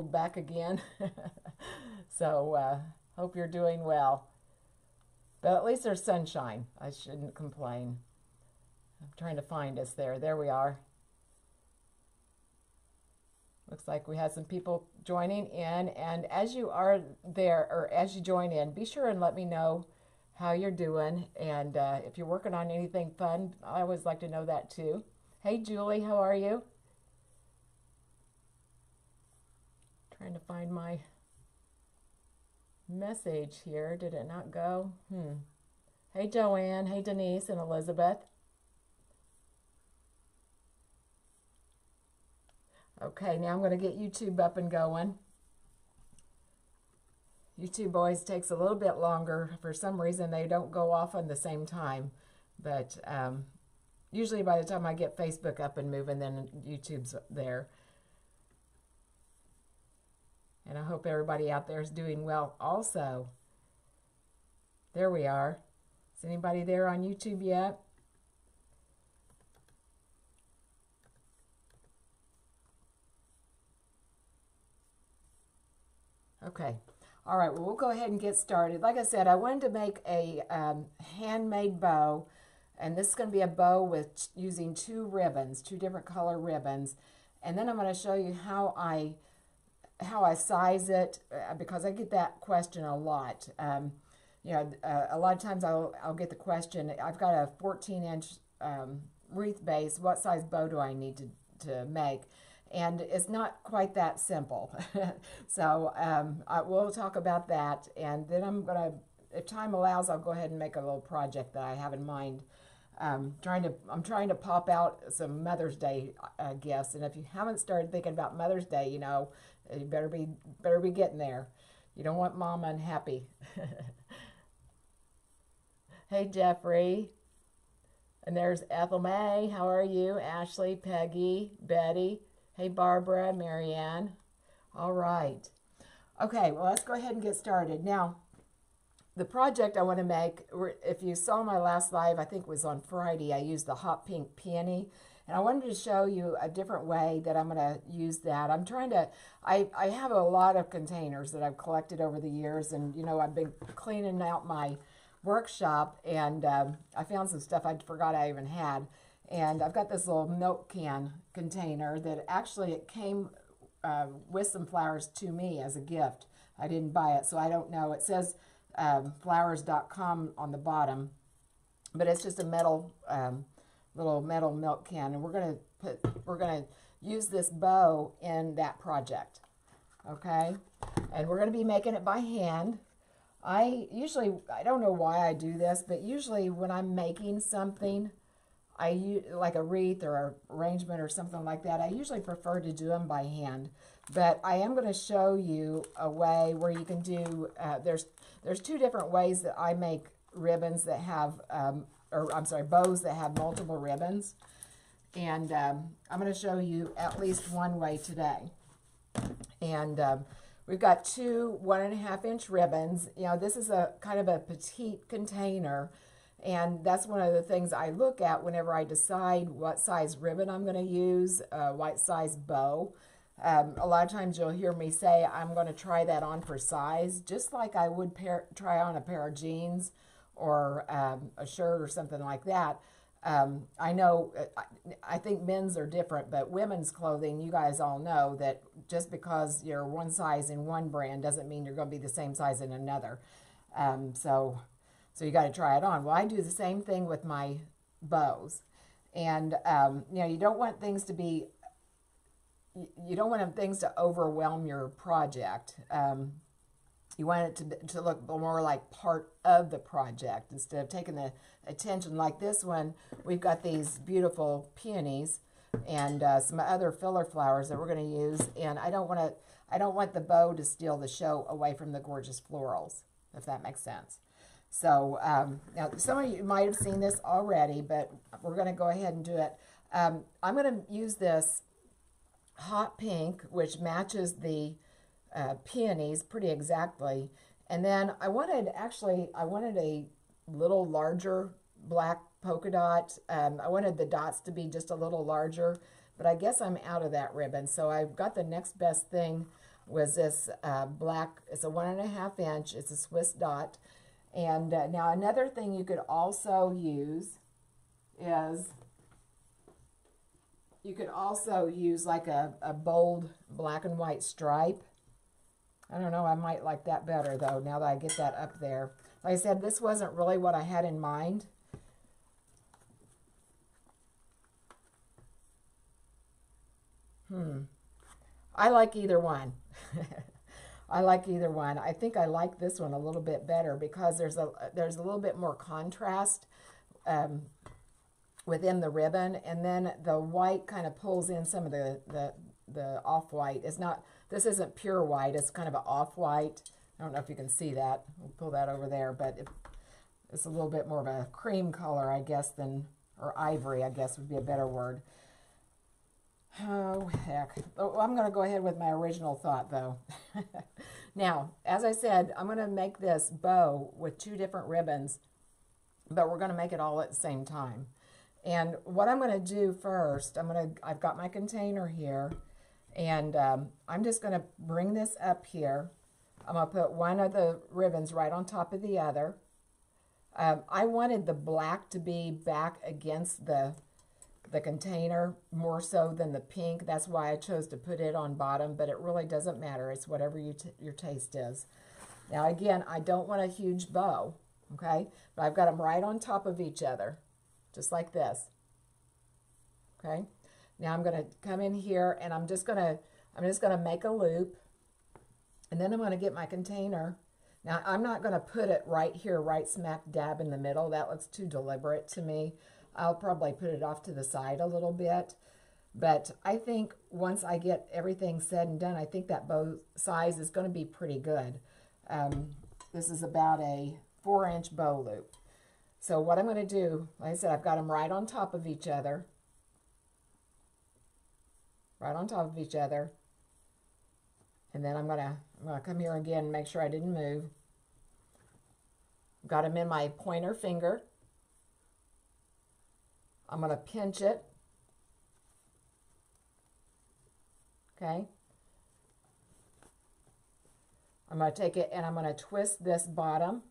back again. So hope you're doing well. But at least there's sunshine. I shouldn't complain. I'm trying to find us there. There we are. Looks like we had some people joining in. And as you are there, or as you join in, be sure and let me know how you're doing. And if you're working on anything fun, I always like to know that too. Hey, Julie, how are you? Trying to find my message here. Did it not go? Hey, Joanne. Hey, Denise and Elizabeth. Okay, now I'm going to get YouTube up and going. YouTube always takes a little bit longer. For some reason, they don't go off on the same time. But usually by the time I get Facebook up and moving, then YouTube's there. And I hope everybody out there is doing well also. There we are. Is anybody there on YouTube yet? Okay. All right, well, we'll go ahead and get started. Like I said, I wanted to make a handmade bow, and this is going to be a bow with using two ribbons, two different color ribbons. And then I'm going to show you how I size it, because I get that question a lot. A lot of times I'll get the question, I've got a 14-inch wreath base, what size bow do I need to make? And it's not quite that simple. So we'll talk about that, and then I'm going to, if time allows, I'll go ahead and make a little project that I have in mind. I'm trying to pop out some Mother's Day gifts, and if you haven't started thinking about Mother's Day, you better be getting there. You don't want Mom unhappy. Hey, Jeffrey. And there's Ethel May. How are you? Ashley, Peggy, Betty. Hey, Barbara, Marianne. All right. Okay, well, let's go ahead and get started. Now, the project I want to make, if you saw my last live, I think it was on Friday, I used the hot pink peony. And I wanted to show you a different way that I'm going to use that. I'm trying to, I have a lot of containers that I've collected over the years. And, I've been cleaning out my workshop, and I found some stuff I forgot I even had. And I've got this little milk can container that actually it came with some flowers to me as a gift. I didn't buy it, so I don't know. It says flowers.com on the bottom, but it's just a metal little metal milk can, and we're gonna use this bow in that project. Okay, and we're gonna be making it by hand. I don't know why I do this, but usually when I'm making something, like a wreath or an arrangement or something like that, I usually prefer to do them by hand. But I am going to show you a way where you can do, there's two different ways that I make ribbons that have, bows that have multiple ribbons. And I'm going to show you at least one way today. And we've got two 1.5-inch ribbons. This is a kind of a petite container. And that's one of the things I look at whenever I decide what size ribbon I'm going to use, what size bow. A lot of times you'll hear me say I'm going to try that on for size, just like I would try on a pair of jeans or a shirt or something like that. I know, I think men's are different, but women's clothing, you guys all know that just because you're one size in one brand doesn't mean you're going to be the same size in another. So you got to try it on. Well, I do the same thing with my bows. And, you don't want things to be, you don't want things to overwhelm your project. You want it to look more like part of the project instead of taking the attention. Like this one, we've got these beautiful peonies and some other filler flowers that we're going to use. And I don't want the bow to steal the show away from the gorgeous florals, if that makes sense. So now some of you might have seen this already, but we're going to go ahead and do it. I'm going to use this hot pink, which matches the peonies pretty exactly. And then I wanted a little larger black polka dot. I wanted the dots to be just a little larger, but I guess I'm out of that ribbon. So I've got the next best thing. was this black, it's a 1.5 inch, it's a Swiss dot. And now another thing you could also use is, you could also use like a bold black and white stripe. I don't know, I might like that better though, now that I get that up there. Like I said, this wasn't really what I had in mind. I like either one. I like either one. I think I like this one a little bit better because there's a little bit more contrast within the ribbon, and then the white kind of pulls in some of the off-white. It's not, this isn't pure white, it's kind of an off-white. I don't know if you can see that. We'll pull that over there, but it's a little bit more of a cream color, I guess, than, or ivory, I guess would be a better word. Oh, heck. Oh, I'm going to go ahead with my original thought, though. Now, as I said, I'm going to make this bow with 2 different ribbons, but we're going to make it all at the same time. And what I'm going to do first, I've got my container here, and I'm just going to bring this up here. I'm going to put one of the ribbons right on top of the other. I wanted the black to be back against the container more so than the pink. That's why I chose to put it on bottom, but it really doesn't matter. It's whatever your taste is. Now again, I don't want a huge bow, okay? But I've got them right on top of each other, just like this, okay? Now I'm going to come in here and I'm just going to make a loop, and then I'm going to get my container. Now I'm not going to put it right here, right smack dab in the middle. That looks too deliberate to me. I'll probably put it off to the side a little bit. But I think once I get everything said and done, I think that bow size is going to be pretty good. This is about a 4-inch bow loop. So what I'm going to do, like I said, I've got them right on top of each other. Right on top of each other. And then I'm going to come here again and make sure I didn't move. Got them in my pointer finger. I'm going to pinch it, okay? I'm going to take it and I'm going to twist this bottom,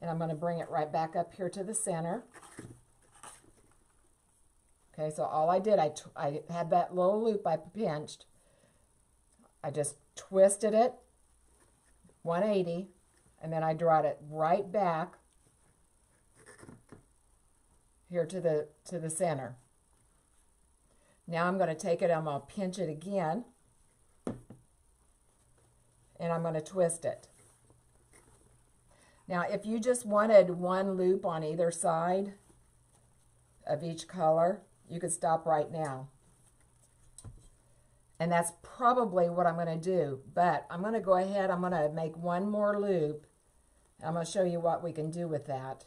and I'm going to bring it right back up here to the center. Okay, so all I did, I had that little loop I pinched. I just twisted it 180, and then I brought it right back here to the center. Now I'm going to take it, I'm going to pinch it again, and I'm going to twist it. Now if you just wanted one loop on either side of each color, you could stop right now. And that's probably what I'm going to do, but I'm going to go ahead, I'm going to make one more loop, and I'm going to show you what we can do with that.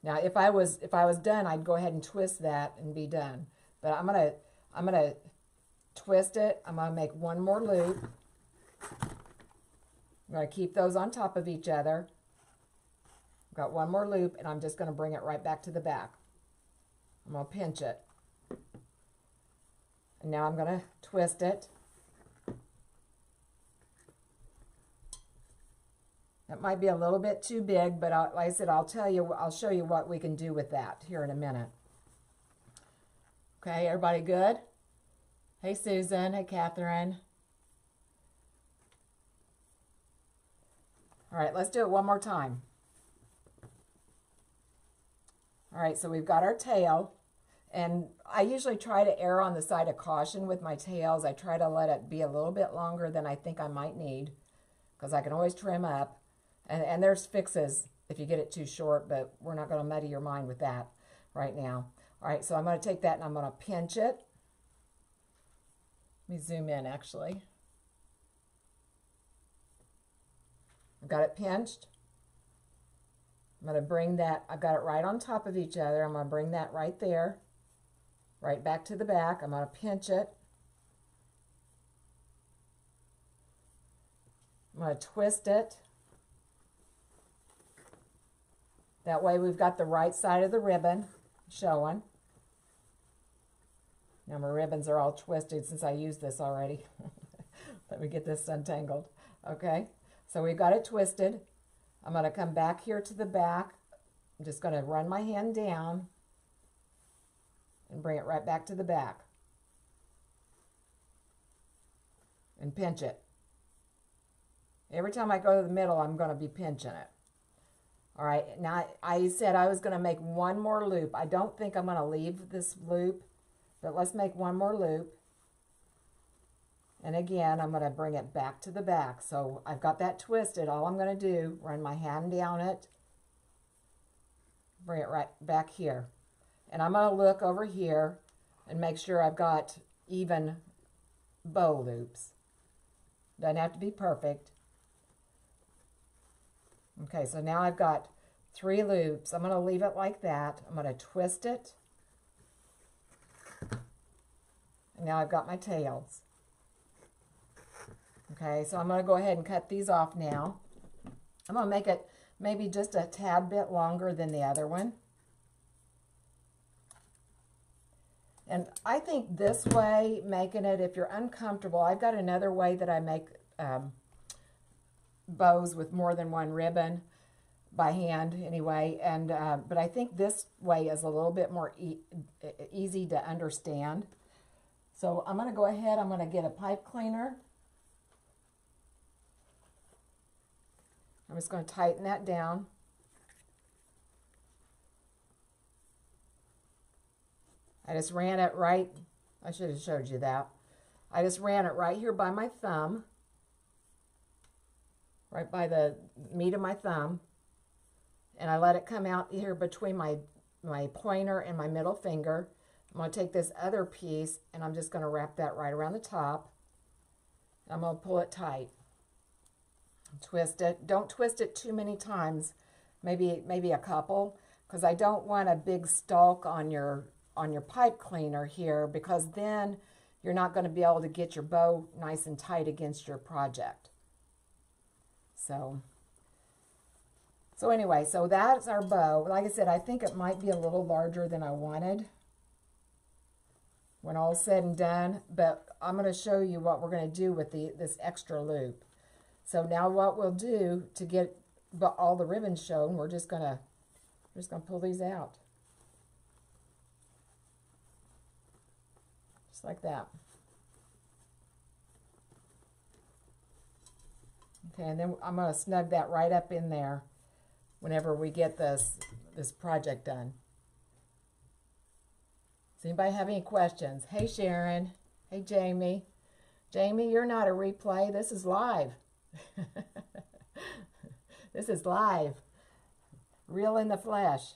Now, if I was done, I'd go ahead and twist that and be done. But I'm gonna twist it. I'm gonna make one more loop. I'm gonna keep those on top of each other. I've got one more loop, and I'm just gonna bring it right back to the back. I'm gonna pinch it, and now I'm gonna twist it. That might be a little bit too big, but like I said, I'll show you what we can do with that here in a minute. Okay, everybody good? Hey, Susan. Hey, Catherine. All right, let's do it one more time. All right, so we've got our tail, and I usually try to err on the side of caution with my tails. I try to let it be a little bit longer than I think I might need, because I can always trim up. And there's fixes if you get it too short, but we're not going to muddy your mind with that right now. All right, so I'm going to take that and I'm going to pinch it. Let me zoom in, actually. I've got it pinched. I'm going to bring that, I've got it right on top of each other. I'm going to bring that right there, right back to the back. I'm going to pinch it. I'm going to twist it. That way we've got the right side of the ribbon showing. Now my ribbons are all twisted since I used this already. Let me get this untangled. Okay, so we've got it twisted. I'm going to come back here to the back. I'm just going to run my hand down and bring it right back to the back. And pinch it. Every time I go to the middle, I'm going to be pinching it. All right, now I said I was going to make one more loop. I don't think I'm going to leave this loop, but let's make one more loop. And again, I'm going to bring it back to the back. So I've got that twisted. All I'm going to do, run my hand down it, bring it right back here. And I'm going to look over here and make sure I've got even bow loops. Doesn't have to be perfect. Okay, so now I've got 3 loops. I'm going to leave it like that. I'm going to twist it. And now I've got my tails. Okay, so I'm going to go ahead and cut these off now. I'm going to make it maybe just a tad bit longer than the other one. And I think this way, making it, if you're uncomfortable, I've got another way that I make bows with more than one ribbon by hand anyway. And but I think this way is a little bit more easy to understand. So I'm going to go ahead, I'm going to get a pipe cleaner. I'm just going to tighten that down. I just ran it right, I should have showed you that. I just ran it right here by my thumb, right by the meat of my thumb, and I let it come out here between my pointer and my middle finger. I'm going to take this other piece and I'm just going to wrap that right around the top. I'm going to pull it tight. Twist it. Don't twist it too many times, maybe a couple, because I don't want a big stalk on your pipe cleaner here, because then you're not going to be able to get your bow nice and tight against your project. So anyway, so that's our bow. Like I said, I think it might be a little larger than I wanted when all's said and done, but I'm going to show you what we're going to do with this extra loop. So now what we'll do to get all the ribbons shown, we're just going to pull these out. Just like that. Okay, and then I'm going to snug that right up in there whenever we get this project done. Does anybody have any questions? Hey, Sharon. Hey, Jamie. Jamie, you're not a replay. This is live. This is live. Real in the flesh.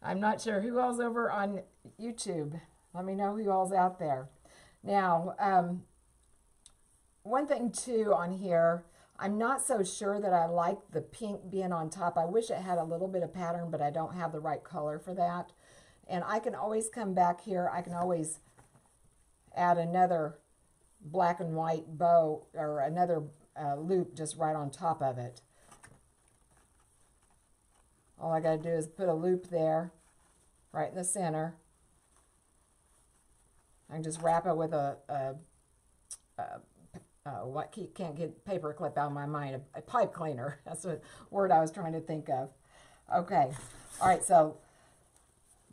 I'm not sure who all's over on YouTube. Let me know who all's out there. Now, one thing too on here, I'm not so sure that I like the pink being on top. I wish it had a little bit of pattern, but I don't have the right color for that. And I can always come back here. I can always add another black and white bow or another loop just right on top of it. All I got to do is put a loop there, right in the center. I can just wrap it with what can't get paper clip out of my mind, a pipe cleaner. That's the word I was trying to think of. Okay, all right, so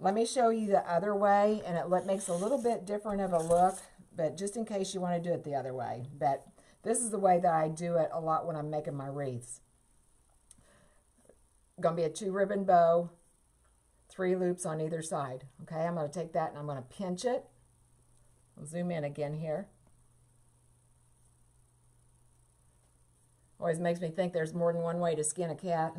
let me show you the other way, and it makes a little bit different of a look, but just in case you want to do it the other way. But this is the way that I do it a lot when I'm making my wreaths. Going to be a 2-ribbon bow, 3 loops on either side. Okay, I'm going to take that and I'm going to pinch it. I'll zoom in again here. Always makes me think there's more than one way to skin a cat.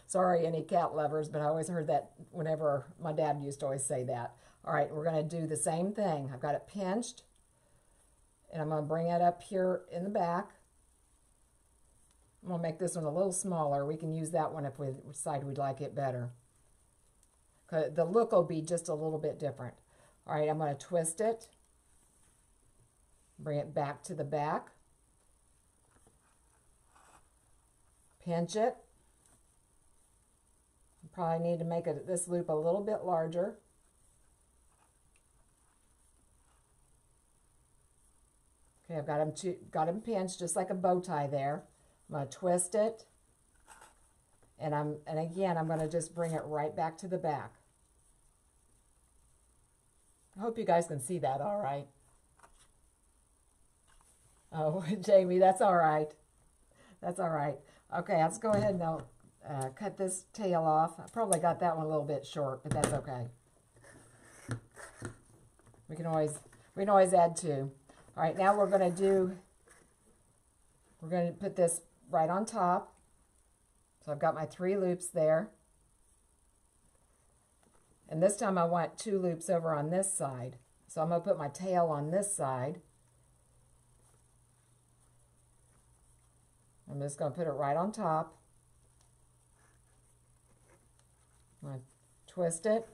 Sorry, any cat lovers, but I always heard that whenever my dad used to always say that. All right, we're going to do the same thing. I've got it pinched, and I'm going to bring it up here in the back. I'm going to make this one a little smaller. We can use that one if we decide we'd like it better. The look will be just a little bit different. All right, I'm going to twist it, bring it back to the back, pinch it. Probably need to make this loop a little bit larger. Okay, I've got them pinched just like a bow tie there. I'm going to twist it. And again, I'm going to just bring it right back to the back. I hope you guys can see that all right. Oh, Jamie, that's all right. That's all right. Okay, let's go ahead and cut this tail off. I probably got that one a little bit short, but that's okay. We can always add two. All right, now we're going to put this right on top. So I've got my 3 loops there. And this time I want 2 loops over on this side. So I'm going to put my tail on this side. I'm just going to put it right on top. I'm going to twist it.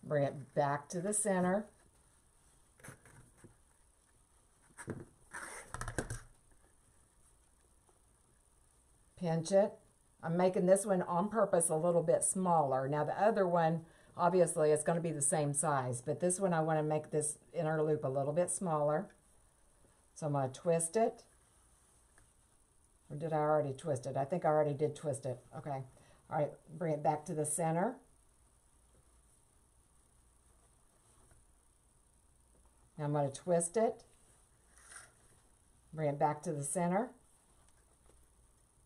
Bring it back to the center. Pinch it. I'm making this one on purpose a little bit smaller. Now the other one, obviously, it's going to be the same size, but this one I want to make this inner loop a little bit smaller. So I'm going to twist it. Or did I already twist it? I think I already did twist it. Okay. All right, bring it back to the center. Now I'm going to twist it. Bring it back to the center.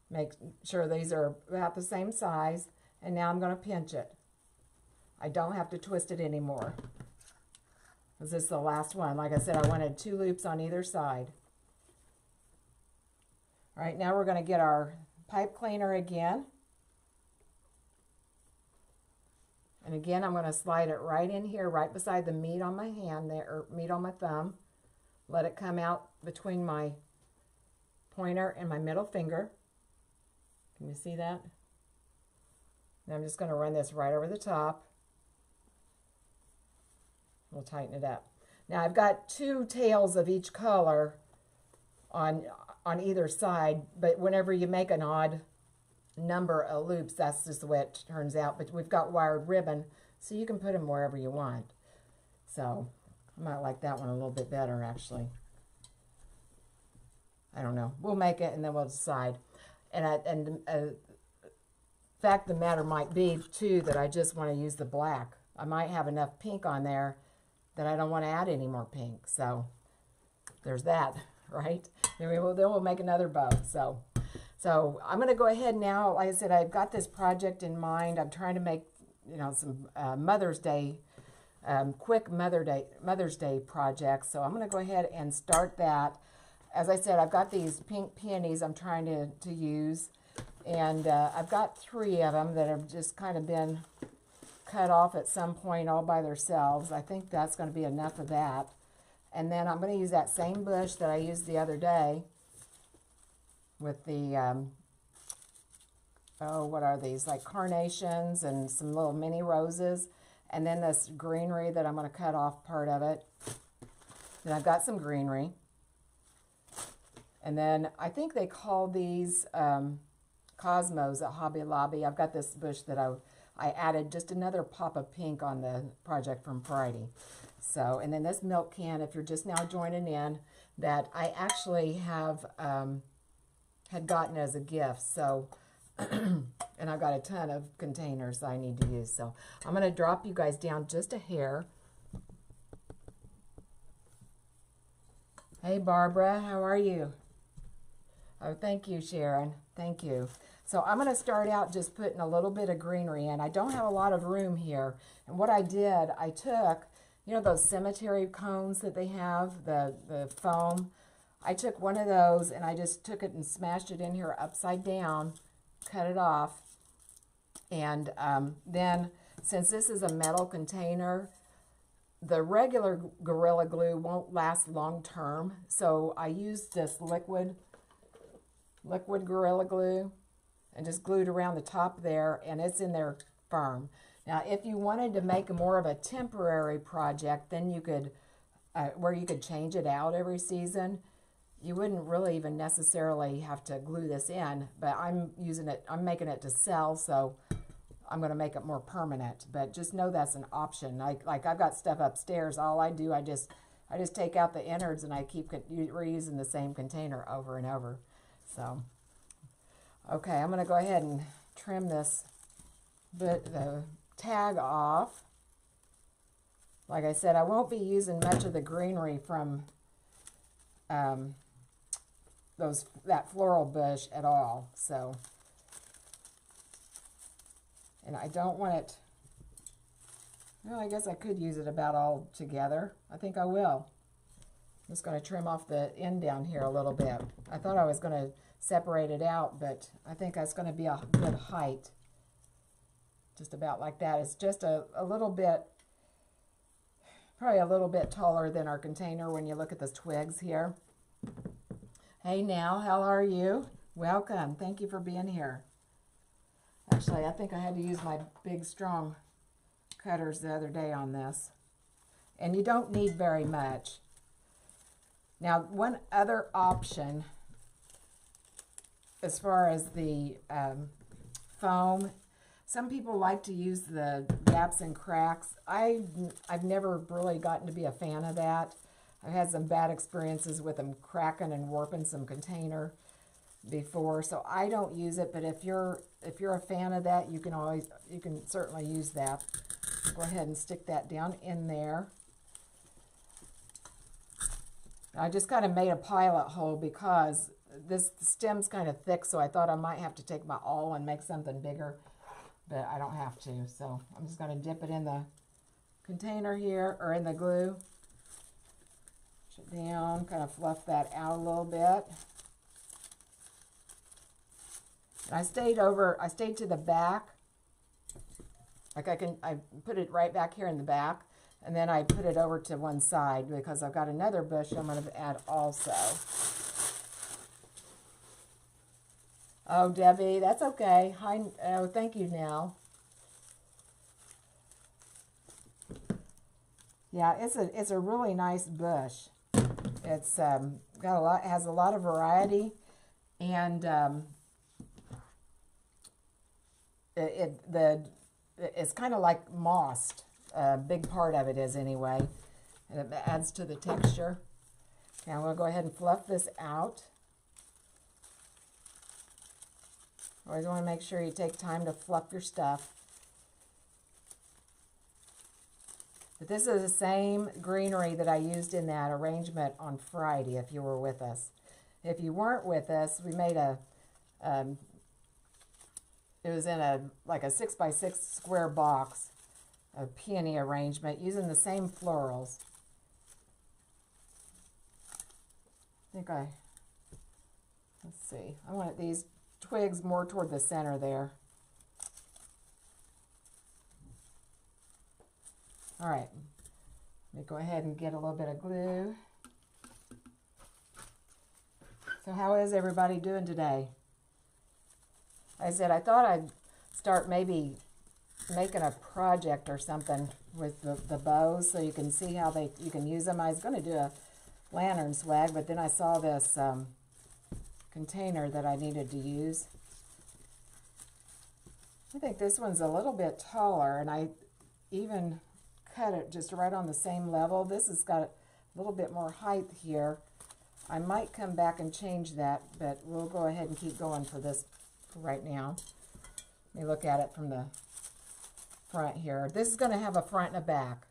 Make sure these are about the same size. And now I'm going to pinch it. I don't have to twist it anymore. Because this is the last one. Like I said, I wanted 2 loops on either side. All right, now we're going to get our pipe cleaner again. And again, I'm going to slide it right in here, right beside the meat on my hand there, or meat on my thumb. Let it come out between my pointer and my middle finger. Can you see that? And I'm just going to run this right over the top. We'll tighten it up. Now I've got 2 tails of each color on either side, but whenever you make an odd number of loops, that's just the way it turns out. But we've got wired ribbon, so you can put them wherever you want. So I might like that one a little bit better, actually. I don't know. We'll make it and then we'll decide. And fact of the matter might be too that I just want to use the black. I might have enough pink on there that I don't want to add any more pink. So there's that, right? Then we'll make another bow. So I'm going to go ahead now. Like I said, I've got this project in mind. I'm trying to make, you know, some Mother's Day, quick Mother's Day projects. So I'm going to go ahead and start that. As I said, I've got these pink peonies I'm trying to use. And I've got 3 of them that have just kind of been cut off at some point all by themselves. I think that's going to be enough of that. And then I'm going to use that same bush that I used the other day with the, what are these? Like carnations and some little mini roses. And then this greenery that I'm going to cut off part of it. Then I've got some greenery. And then I think they call these Cosmos at Hobby Lobby. I've got this bush that I added just another pop of pink on the project from Friday. So, and then this milk can, if you're just now joining in, that I actually have had gotten as a gift. So, and I've got a ton of containers I need to use. So I'm going to drop you guys down just a hair. Hey, Barbara, how are you? Oh, thank you, Sharon. Thank you. So I'm going to start out just putting a little bit of greenery in. I don't have a lot of room here. And what I did, I took, you know those cemetery cones that they have, the foam? I took one of those and I just took it and smashed it in here upside down, cut it off. And then, since this is a metal container, the regular Gorilla Glue won't last long term. So I used this liquid Gorilla Glue and just glued around the top there, and it's in there firm. Now, if you wanted to make more of a temporary project, then you could, where you could change it out every season, you wouldn't really even necessarily have to glue this in, but I'm using it, I'm making it to sell, so I'm going to make it more permanent, but just know that's an option. Like I've got stuff upstairs. All I do, I just take out the innards and I keep reusing the same container over and over. So, okay, I'm going to go ahead and trim this the tag off. Like I said, I won't be using much of the greenery from that floral bush at all. So, and I don't want it, well, I guess I could use it about all together. I think I will. I'm just going to trim off the end down here a little bit. I thought I was going to separate it out, but I think that's going to be a good height. Just about like that. It's just a little bit, probably a little bit taller than our container when you look at the twigs here. Hey now, how are you? Welcome. Thank you for being here. Actually, I think I had to use my big, strong cutters the other day on this. And you don't need very much. Now, one other option as far as the foam, some people like to use the gaps and cracks. I've never really gotten to be a fan of that. I've had some bad experiences with them cracking and warping some container before, so I don't use it. But if you're a fan of that, you can certainly use that. Go ahead and stick that down in there. I just kind of made a pilot hole because this stem's kind of thick, so I thought I might have to take my awl and make something bigger, but I don't have to. So I'm just going to dip it in the container here, or in the glue. Push it down, kind of fluff that out a little bit. And I stayed to the back. Like I put it right back here in the back, and then I put it over to one side because I've got another bush I'm going to add also. Oh, Debbie, that's okay. Hi, oh, thank you now. Yeah, it's a really nice bush. It's has a lot of variety, and it's kind of like mossed. A big part of it is anyway, and it adds to the texture. Now we'll go ahead and fluff this out. Always want to make sure you take time to fluff your stuff. But this is the same greenery that I used in that arrangement on Friday, if you were with us. If you weren't with us, we made a, it was in like a 6x6 square box, a peony arrangement, using the same florals. Let's see, I want these twigs more toward the center there. All right, let me go ahead and get a little bit of glue. So how is everybody doing today? I said I thought I'd start maybe making a project or something with the bows so you can see how you can use them. I was going to do a lantern swag, but then I saw this container that I needed to use. I think this one's a little bit taller, and I even cut it just right on the same level. This has got a little bit more height here. I might come back and change that, but we'll go ahead and keep going for this for right now. Let me look at it from the front here. This is going to have a front and a back.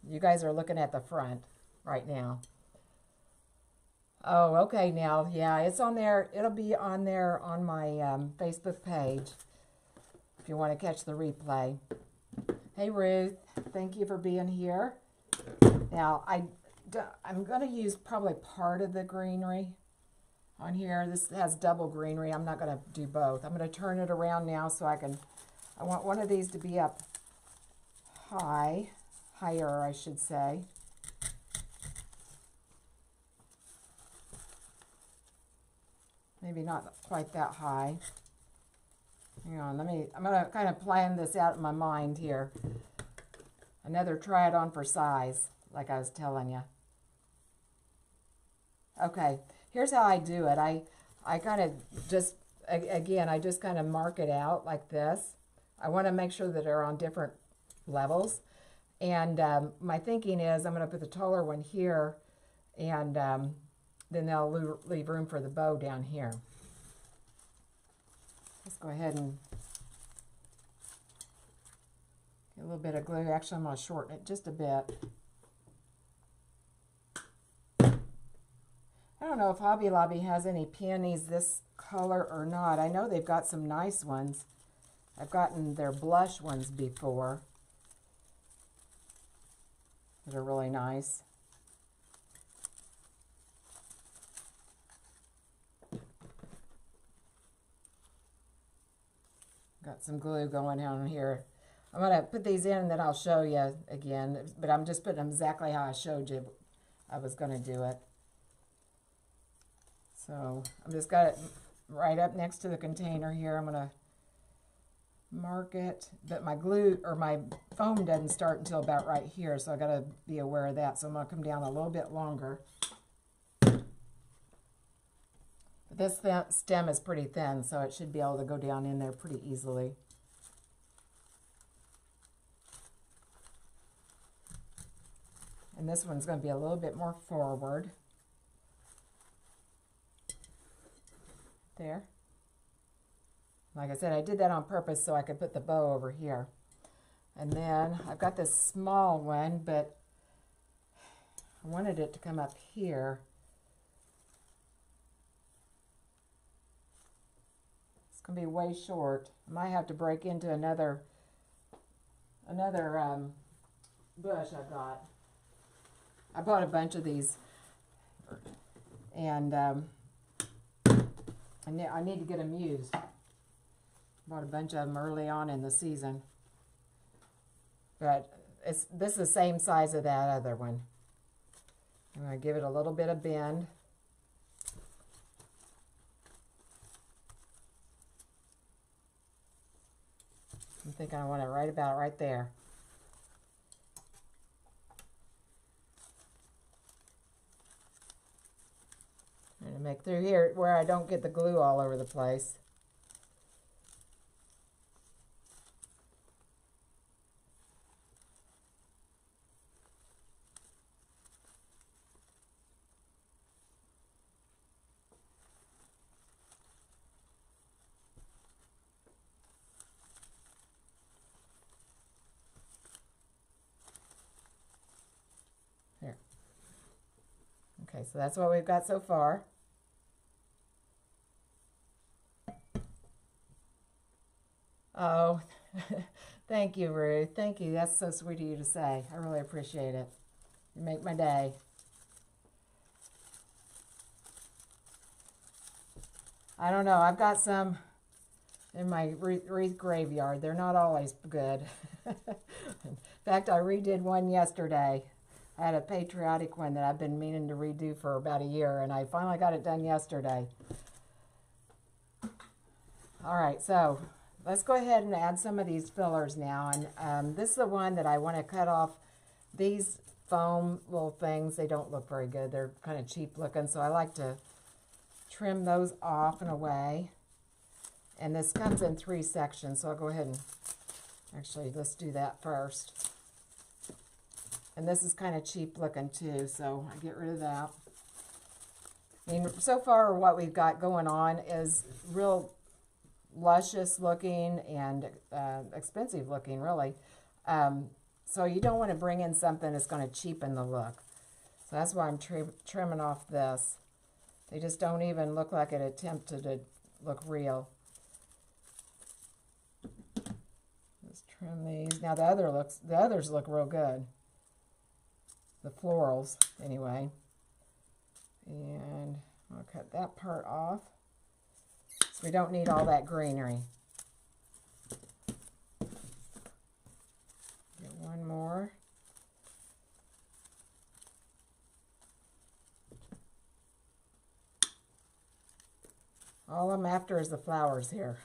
You guys are looking at the front right now. Oh, okay now. Yeah, it's on there. It'll be on there on my Facebook page if you want to catch the replay. Hey, Ruth. Thank you for being here. Now, I'm going to use probably part of the greenery on here. This has double greenery. I'm not going to do both. I'm going to turn it around now so I want one of these to be up higher, I should say. Maybe not quite that high. Hang on, I'm going to kind of plan this out in my mind here. Another try it on for size, like I was telling you. Okay, here's how I do it. I kind of just, again, I just kind of mark it out like this. I want to make sure that they're on different levels. And my thinking is I'm going to put the taller one here, and then they'll leave room for the bow down here. Let's go ahead and get a little bit of glue. Actually, I'm going to shorten it just a bit. I don't know if Hobby Lobby has any peonies this color or not. I know they've got some nice ones. I've gotten their blush ones before that are really nice. Got some glue going on here. I'm going to put these in and then I'll show you again, but I'm just putting them exactly how I showed you I was going to do it. So I've just got it right up next to the container here. I'm going to mark it, but my glue or my foam doesn't start until about right here, so I got to be aware of that. So I'm going to come down a little bit longer. But this stem is pretty thin, so it should be able to go down in there pretty easily. And this one's going to be a little bit more forward. There. Like I said, I did that on purpose so I could put the bow over here. And then I've got this small one, but I wanted it to come up here. It's going to be way short. I might have to break into another bush I've got. I bought a bunch of these, and I need to get them used. Bought a bunch of them early on in the season. But this is the same size of that other one. I'm going to give it a little bit of bend. I'm thinking I want it right about right there. I'm going to make through here where I don't get the glue all over the place. Here. Okay, so that's what we've got so far. Oh, thank you, Ruth. Thank you. That's so sweet of you to say. I really appreciate it. You make my day. I don't know. I've got some in my wreath graveyard. They're not always good. In fact, I redid one yesterday. I had a patriotic one that I've been meaning to redo for about a year, and I finally got it done yesterday. All right, so let's go ahead and add some of these fillers now. And this is the one that I want to cut off. These foam little things, they don't look very good. They're kind of cheap looking, so I like to trim those off and away. And this comes in 3 sections, so I'll go ahead and actually let's do that first. And this is kind of cheap looking too, so I get rid of that. I mean, so far what we've got going on is real luscious looking and expensive looking, really. So you don't want to bring in something that's going to cheapen the look. So that's why I'm trimming off this. They just don't even look like it attempted to look real. Let's trim these. Now the others look real good. The florals, anyway. And I'll cut that part off. So we don't need all that greenery. Get one more. All I'm after is the flowers here.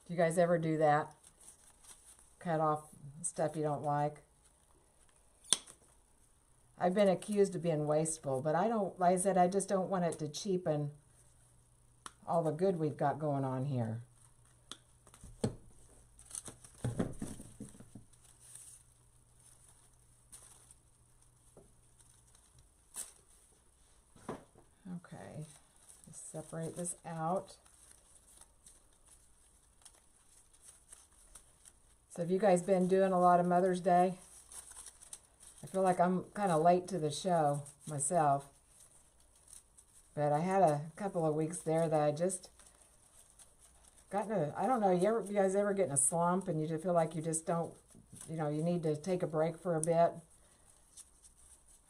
Do you guys ever do that? Cut off stuff you don't like? I've been accused of being wasteful, but I don't, like I said, I just don't want it to cheapen all the good we've got going on here. Okay, let's separate this out. So have you guys been doing a lot of Mother's Day? I feel like I'm kind of late to the show myself. But I had a couple of weeks there that I just got in a, I don't know, you guys ever get in a slump and you just feel like you just don't, you know, you need to take a break for a bit?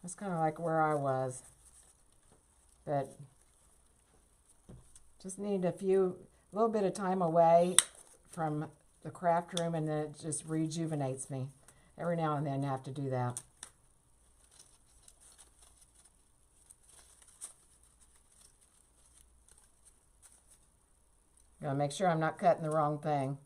That's kind of like where I was. But just need a little bit of time away from the craft room, and then it just rejuvenates me. Every now and then I have to do that. Gotta make sure I'm not cutting the wrong thing.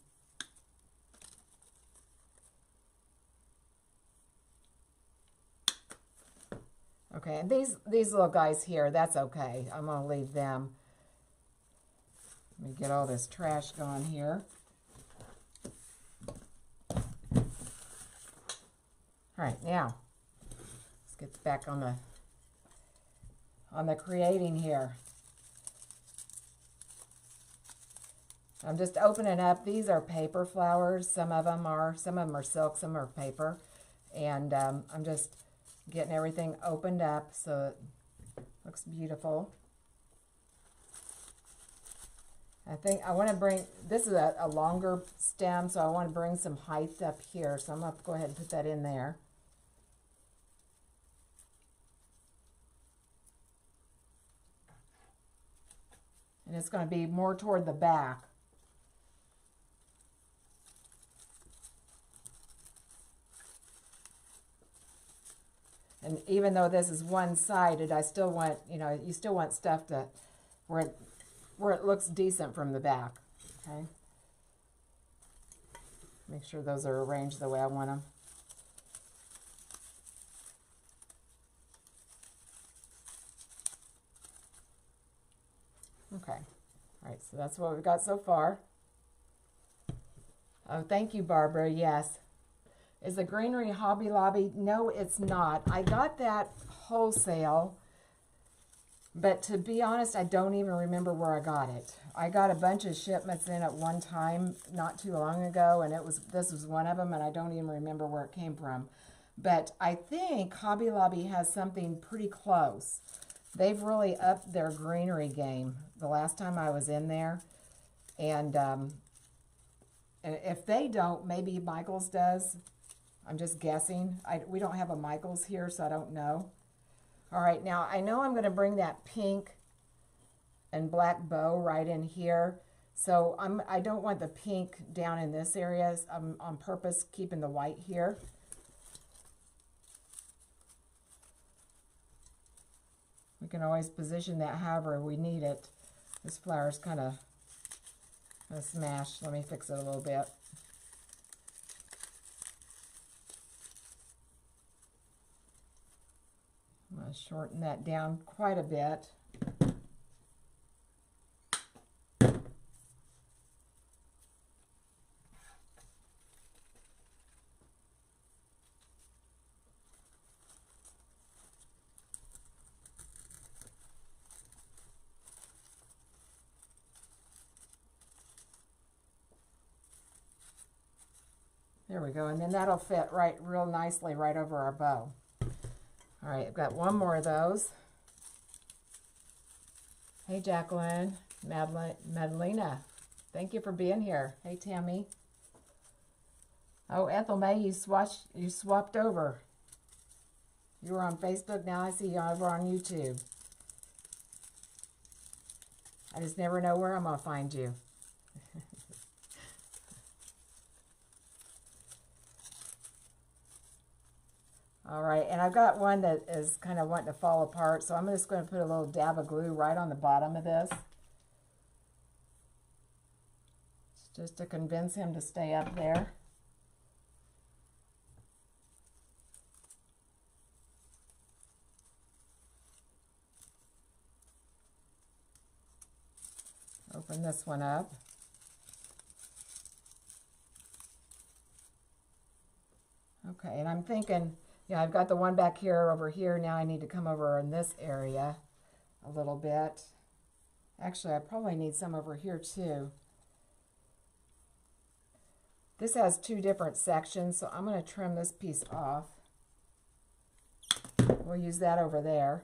Okay, and these little guys here, that's okay. I'm gonna leave them. Let me get all this trash gone here. All right, now let's get back on the creating here. I'm just opening up. These are paper flowers. Some of them are silk, some are paper, and I'm just getting everything opened up so it looks beautiful. I think I want to bring, this is a longer stem, so I want to bring some height up here, so I'm going to go ahead and put that in there. And it's going to be more toward the back. And even though this is one-sided, I still want, you know, you still want stuff to, where it looks decent from the back, okay? Make sure those are arranged the way I want them. Okay, all right, so that's what we've got so far. Oh, thank you, Barbara, yes. Is the greenery Hobby Lobby? No, it's not. I got that wholesale, but to be honest, I don't even remember where I got it. I got a bunch of shipments in at one time not too long ago, and this was one of them, and I don't even remember where it came from. But I think Hobby Lobby has something pretty close. They've really upped their greenery game the last time I was in there. And if they don't, maybe Michael's does. I'm just guessing. We don't have a Michael's here, so I don't know. All right, now I know I'm going to bring that pink and black bow right in here. So I don't want the pink down in this area. I'm on purpose keeping the white here. We can always position that however we need it. This flower's kind of smashed. Let me fix it a little bit. I'm going to shorten that down quite a bit. There we go, and then that'll fit real nicely right over our bow. All right, I've got one more of those. Hey, Jacqueline, Madalena, thank you for being here. Hey, Tammy. Oh, Ethel May, you swapped over. You were on Facebook, now I see you over on YouTube. I just never know where I'm going to find you. All right, and I've got one that is kind of wanting to fall apart, so I'm just going to put a little dab of glue right on the bottom of this. Just to convince him to stay up there. Open this one up. Okay, and I'm thinking, yeah, I've got the one back here over here. Now I need to come over in this area a little bit. Actually, I probably need some over here too. This has two different sections, so I'm going to trim this piece off. We'll use that over there.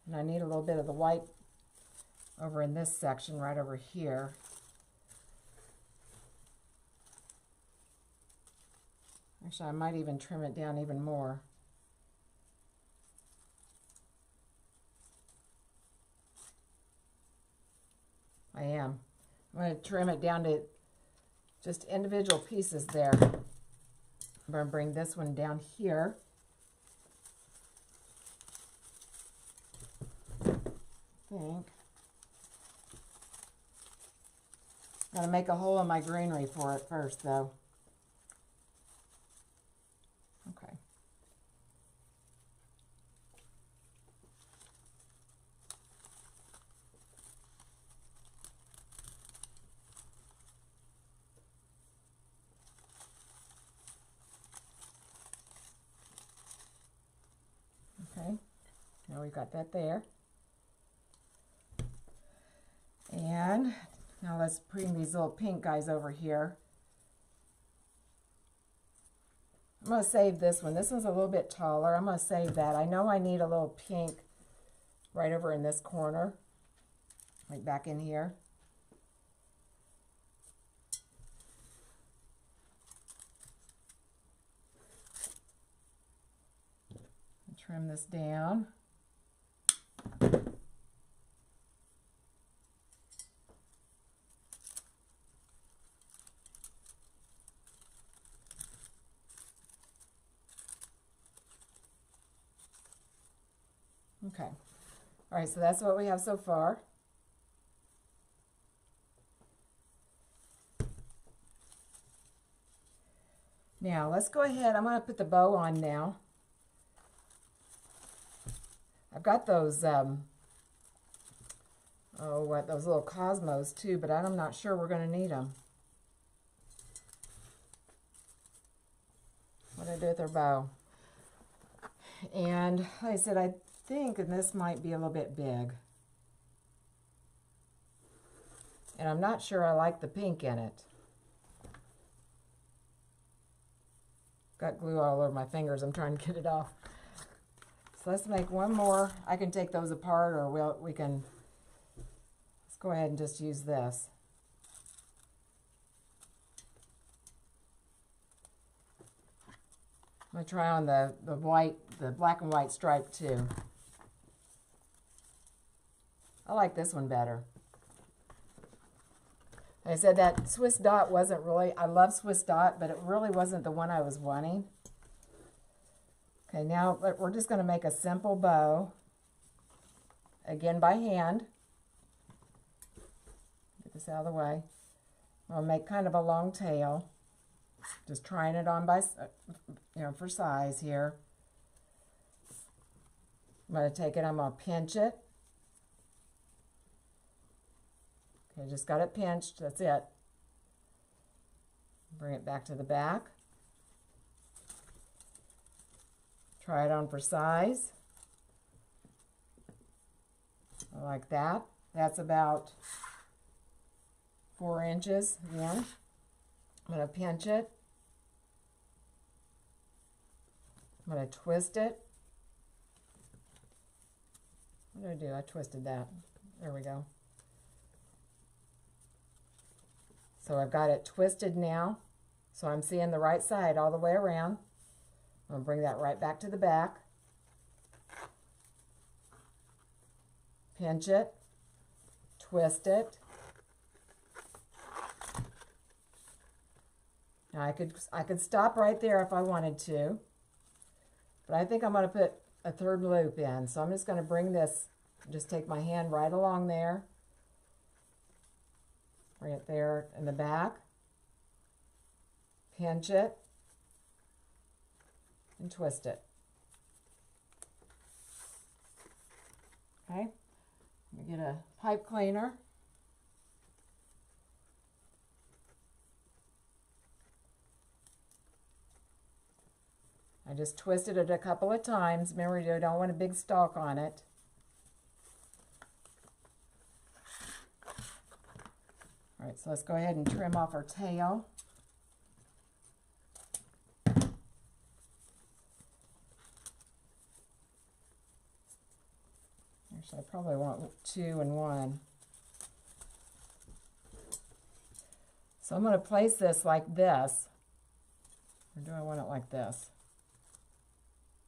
And I need a little bit of the white over in this section right over here. Actually, I might even trim it down even more. I am. I'm going to trim it down to just individual pieces there. I'm going to bring this one down here. I think. Got to make a hole in my greenery for it first, though. Okay. Okay, now we've got that there. And now let's bring these little pink guys over here. I'm going to save this one. This one's a little bit taller. I'm going to save that. I know I need a little pink right over in this corner, like back in here. Trim this down. Okay. All right, so that's what we have so far. Now, let's go ahead. I'm going to put the bow on now. I've got those, those little cosmos too, but I'm not sure we're going to need them. What do I do with their bow? And like I said, I think this might be a little bit big. And I'm not sure I like the pink in it. Got glue all over my fingers. I'm trying to get it off. So let's make one more. I can take those apart, or we can, let's go ahead and just use this. I'm going to try on the black and white stripe too. I like this one better. Like I said, that Swiss dot wasn't really, I love Swiss dot, but it really wasn't the one I was wanting. Okay, now we're just going to make a simple bow, again by hand. Get this out of the way. I'll make kind of a long tail, just trying it on by, for size here. I'm going to take it, I'm going to pinch it. Okay, just got it pinched, that's it. Bring it back to the back. Try it on for size. Like that. That's about 4 inches again. I'm going to pinch it. I'm going to twist it. What did I do? I twisted that. There we go. So I've got it twisted now. So I'm seeing the right side all the way around. I'm going to bring that right back to the back. Pinch it. Twist it. Now I could stop right there if I wanted to. But I think I'm going to put a third loop in. So I'm just going to bring this, just take my hand right along there. Bring it there in the back. Pinch it. And twist it. Okay. Let me get a pipe cleaner. I just twisted it a couple of times. Remember, you don't want a big stalk on it. All right, so let's go ahead and trim off our tail. Actually, I probably want 2 and 1. So I'm going to place this like this. Or do I want it like this?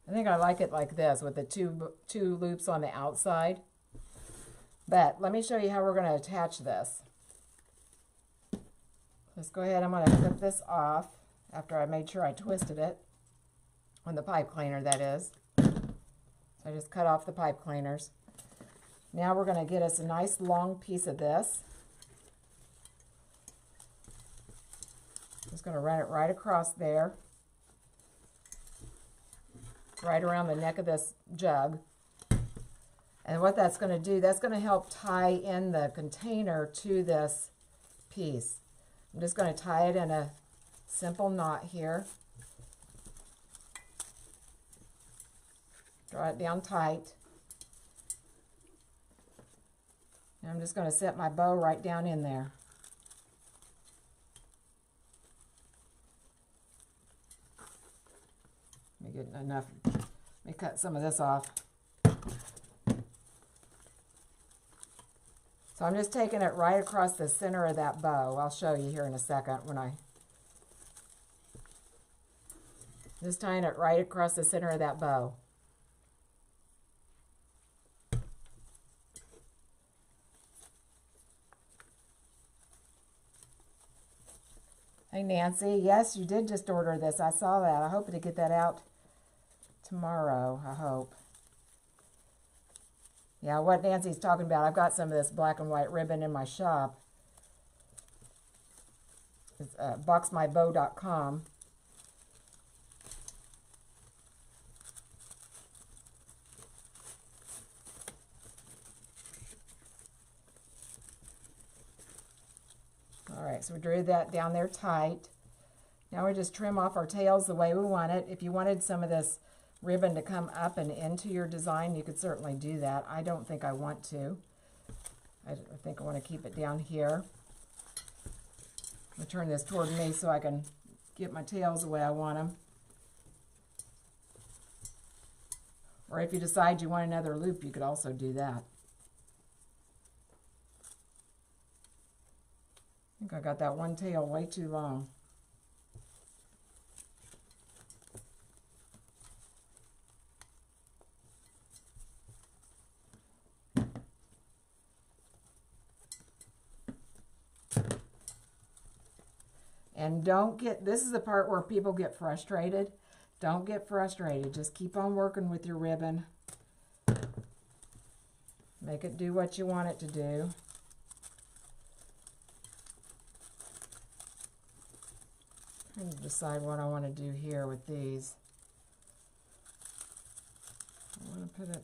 I think I like it like this with the two loops on the outside. But let me show you how we're going to attach this. Let's go ahead. I'm going to clip this off after I made sure I twisted it on the pipe cleaner, that is. So I just cut off the pipe cleaners. Now we're going to get us a nice long piece of this. Just going to run it right across there, right around the neck of this jug. And what that's going to do, that's going to help tie in the container to this piece. I'm just going to tie it in a simple knot here. Draw it down tight. And I'm just going to set my bow right down in there. Let me get enough. Let me cut some of this off. So I'm just taking it right across the center of that bow. I'll show you here in a second when I... Just tying it right across the center of that bow. Hey Nancy, yes, you did just order this. I saw that. I hope to get that out tomorrow, I hope. Yeah, what Nancy's talking about, I've got some of this black and white ribbon in my shop. It's boxmybow.com. All right, so we drew that down there tight. Now we just trim off our tails the way we want it. If you wanted some of this ribbon to come up and into your design, you could certainly do that. I don't think I want to. I think I want to keep it down here. I'm going to turn this toward me so I can get my tails the way I want them. Or if you decide you want another loop, you could also do that. I think I got that one tail way too long. And don't get, this is the part where people get frustrated. Don't get frustrated. Just keep on working with your ribbon. Make it do what you want it to do. I'm trying to decide what I want to do here with these. I want to put it...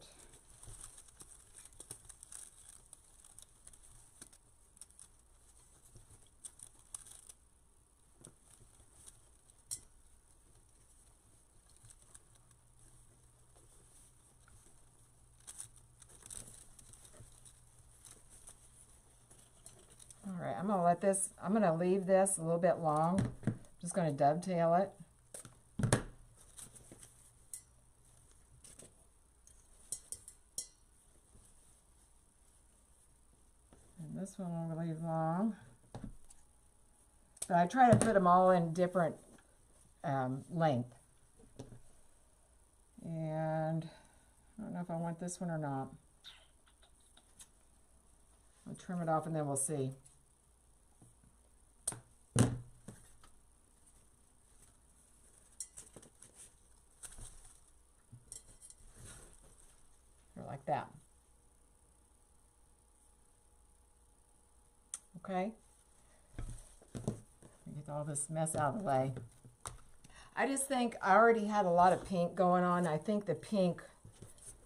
All right, I'm going to leave this a little bit long. I'm just going to dovetail it. And this one I'm going to leave long. But I try to put them all in different length. And I don't know if I want this one or not. I'll trim it off and then we'll see. Like that. Okay. Get all this mess out of the way. I just think I already had a lot of pink going on. I think the pink,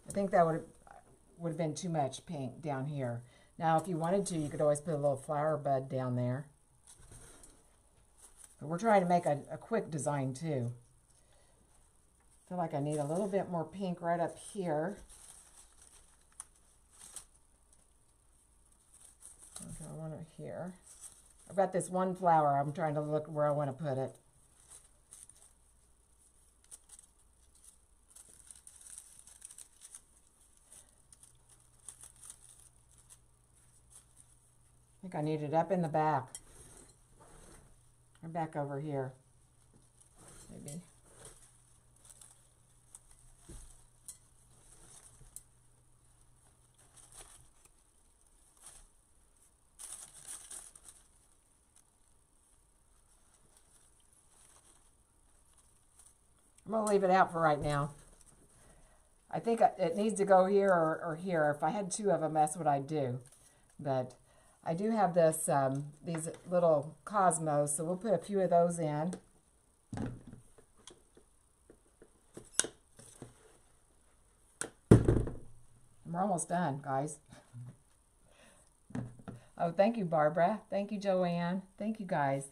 I think that would would have been too much pink down here. Now, if you wanted to, you could always put a little flower bud down there. But we're trying to make a quick design too. I feel like I need a little bit more pink right up here. Okay, I want it here. I've got this one flower. I'm trying to look where I want to put it. I think I need it up in the back. Or back over here. Maybe. I'm going to leave it out for right now. I think it needs to go here or here. If I had two of them, that's what I'd do. But I do have this these little cosmos, so we'll put a few of those in. We're almost done, guys. Oh, thank you, Barbara. Thank you, Joanne. Thank you, guys.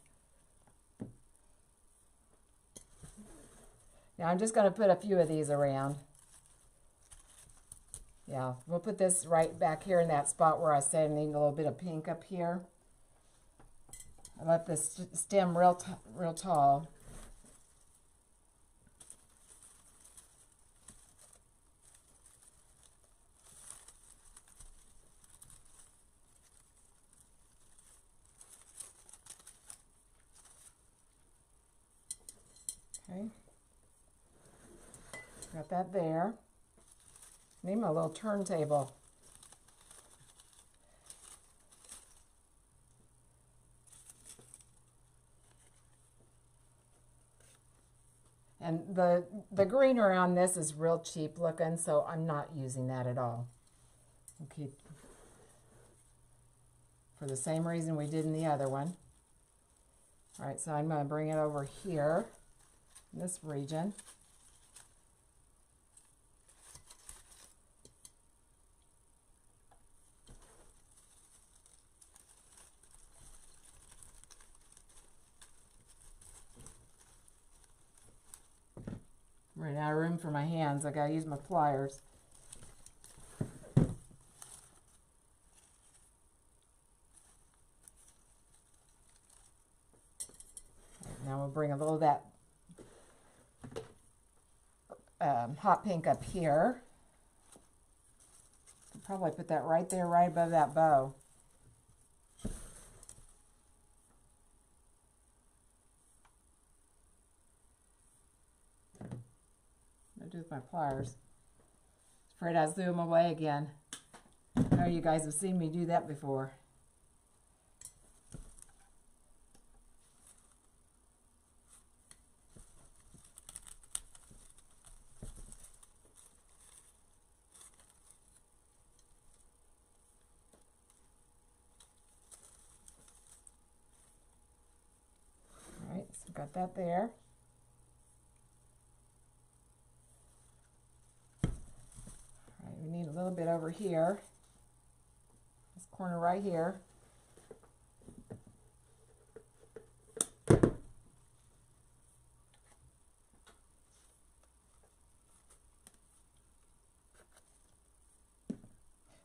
Now I'm just going to put a few of these around. Yeah, we'll put this right back here in that spot where I said I need a little bit of pink up here. I left this stem real tall. Okay. Got that there. Need my little turntable. And the green around this is real cheap looking, so I'm not using that at all. We'll keep for the same reason we did in the other one. All right, so I'm going to bring it over here in this region. I'm running out of room for my hands. I gotta use my pliers. Right, now we'll bring a little of that hot pink up here. I'll probably put that right there, right above that bow. Do with my pliers. Afraid I threw them away again. I know you guys have seen me do that before. All right, so got that there. We need a little bit over here, this corner right here.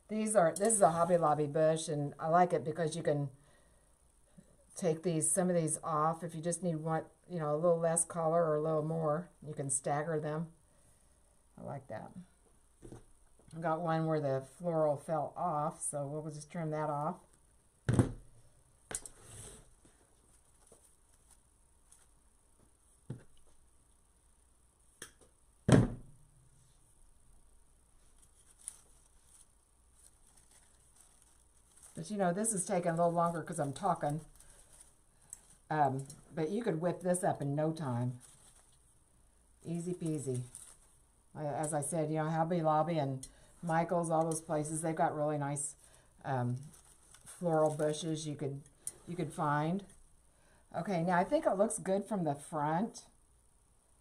This is a Hobby Lobby bush, and I like it because you can take some of these off if you just need one, you know, a little less color or a little more. You can stagger them. I like that. I've got one where the floral fell off, so we'll just trim that off. But you know, this is taking a little longer because I'm talking. But you could whip this up in no time. Easy peasy. As I said, you know, Hobby Lobby and Michael's, all those places, they've got really nice floral bushes you could find. Okay, now I think it looks good from the front.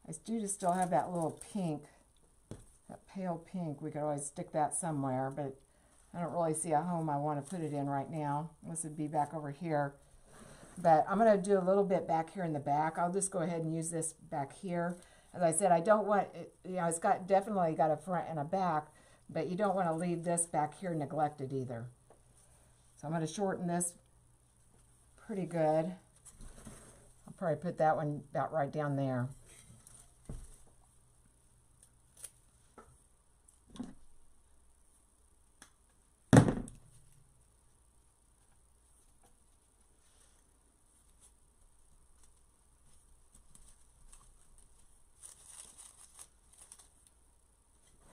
I do just still have that little pink That pale pink, we could always stick that somewhere, but I don't really see a home I want to put it in right now. This would be back over here. But I'm going to do a little bit back here in the back. I'll just go ahead and use this back here. As I said, I don't want it, you know, it's got definitely got a front and a back, but you don't want to leave this back here neglected either. So I'm going to shorten this pretty good. I'll probably put that one about right down there.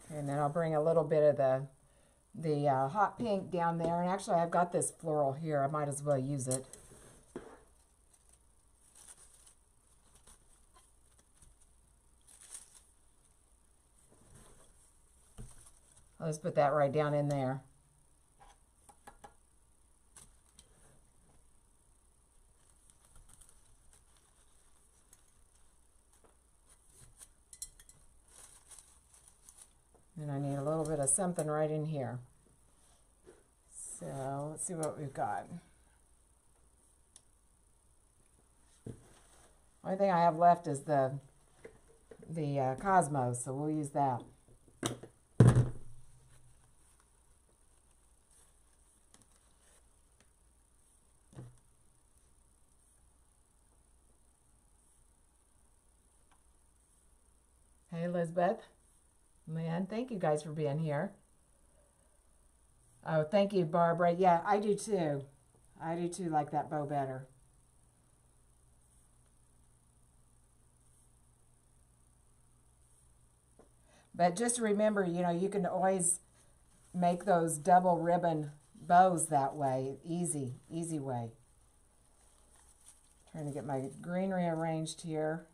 And then I'll bring a little bit of the hot pink down there. And actually, I've got this floral here. I might as well use it. I'll just put that right down in there. And I need a little bit of something right in here. So let's see what we've got. Only thing I have left is the Cosmos, so we'll use that. Hey, Elizabeth. Man, thank you guys for being here. Oh, thank you, Barbara. Yeah, I do too. I do too like that bow better. But just remember, you know, you can always make those double ribbon bows that way. Easy way. Trying to get my greenery arranged here.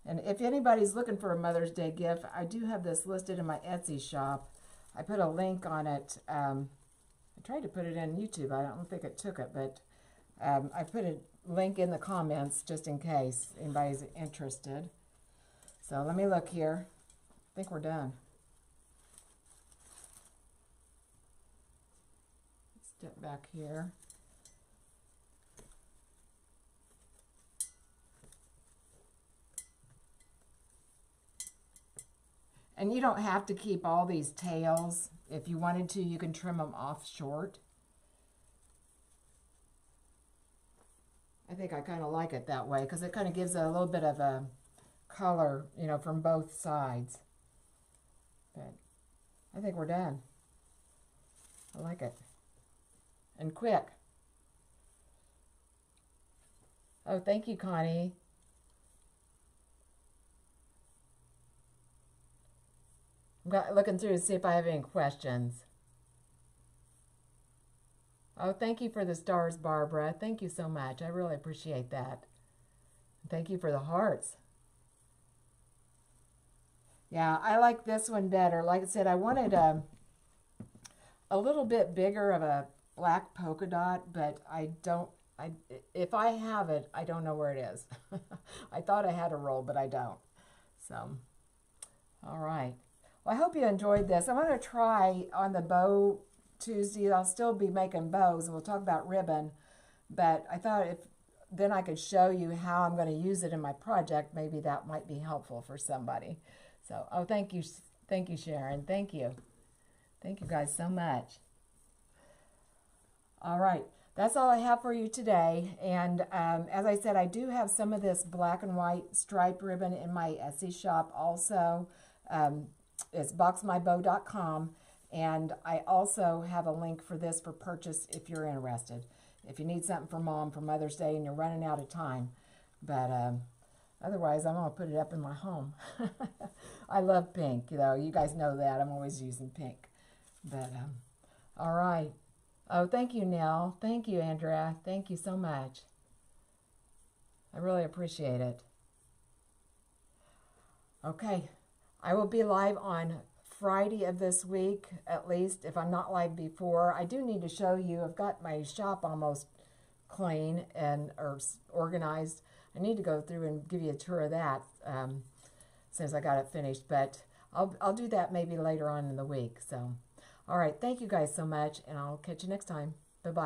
And if anybody's looking for a Mother's Day gift, I do have this listed in my Etsy shop. I put a link on it. I tried to put it in YouTube. I don't think it took it, but I put a link in the comments just in case anybody's interested. So let me look here. I think we're done. Step back here. And you don't have to keep all these tails. If you wanted to, you can trim them off short. I think I kind of like it that way because it kind of gives it a little bit of a color, you know, from both sides. But I think we're done. I like it. And quick. Oh, thank you, Connie. I'm looking through to see if I have any questions. Oh, thank you for the stars, Barbara. Thank you so much. I really appreciate that. Thank you for the hearts. Yeah, I like this one better. Like I said, I wanted a little bit bigger of a black polka dot, but if I have it, I don't know where it is. I thought I had a roll, but I don't. So, all right. Well, I hope you enjoyed this. I'm going to try on the bow Tuesday. I'll still be making bows, and we'll talk about ribbon. But I thought if then I could show you how I'm going to use it in my project. Maybe that might be helpful for somebody. So, oh, thank you, Sharon. Thank you guys so much. All right, that's all I have for you today. And as I said, I do have some of this black and white striped ribbon in my Etsy shop also. It's boxmybow.com, and I also have a link for this for purchase if you're interested. If you need something for Mom for Mother's Day and you're running out of time. But otherwise, I'm going to put it up in my home. I love pink, you know. You guys know that. I'm always using pink. But, all right. Oh, thank you, Nell. Thank you, Andrea. Thank you so much. I really appreciate it. Okay. I will be live on Friday of this week, at least, if I'm not live before. I do need to show you, I've got my shop almost clean and or organized. I need to go through and give you a tour of that since I got it finished, but I'll do that maybe later on in the week. So, all right, thank you guys so much, and I'll catch you next time. Bye-bye.